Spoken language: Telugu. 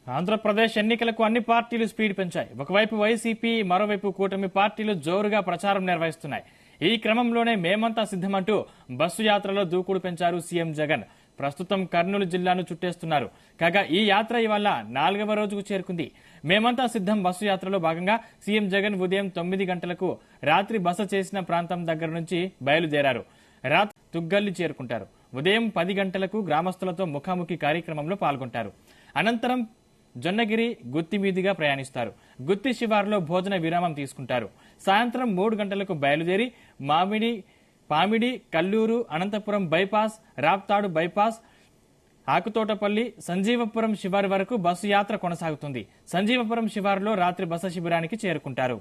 ఆంధ్రప్రదేశ్ ఎన్నికలకు అన్ని పార్టీలు స్పీడ్ పెంచాయి. ఒకవైపు వైసీపీ, మరోవైపు కూటమి పార్టీలు జోరుగా ప్రచారం నిర్వహిస్తున్నాయి. ఈ క్రమంలోనే మేమంతా సిద్ధమంటూ బస్సు యాత్రలో దూకుడు పెంచారు సీఎం జగన్. ప్రస్తుతం కర్నూలు జిల్లాను చుట్టేస్తున్నారు. కాగా ఈ యాత్ర ఇవాళ 4వ రోజుకు చేరుకుంది. మేమంతా సిద్ధం బస్సు యాత్రలో భాగంగా సీఎం జగన్ ఉదయం 9 గంటలకు రాత్రి బస చేసిన ప్రాంతం దగ్గర నుంచి బయలుదేరారు. రాత్రి తుగ్గల్లి చేరుకుంటారు. ఉదయం 10 గంటలకు గ్రామస్తులతో ముఖాముఖి కార్యక్రమంలో పాల్గొంటారు. అనంతరం జొన్నగిరి, గుత్తి మీదుగా ప్రయాణిస్తారు. గుత్తి శివారులో భోజన విరామం తీసుకుంటారు. సాయంత్రం 3 గంటలకు బయలుదేరి పామిడి, కల్లూరు, అనంతపురం బైపాస్, రాప్తాడు బైపాస్, ఆకుతోటపల్లి, సంజీవపురం శివారు వరకు బస్సు యాత్ర కొనసాగుతుంది. సంజీవపురం శివారులో రాత్రి బస శిబిరానికి చేరుకుంటారు.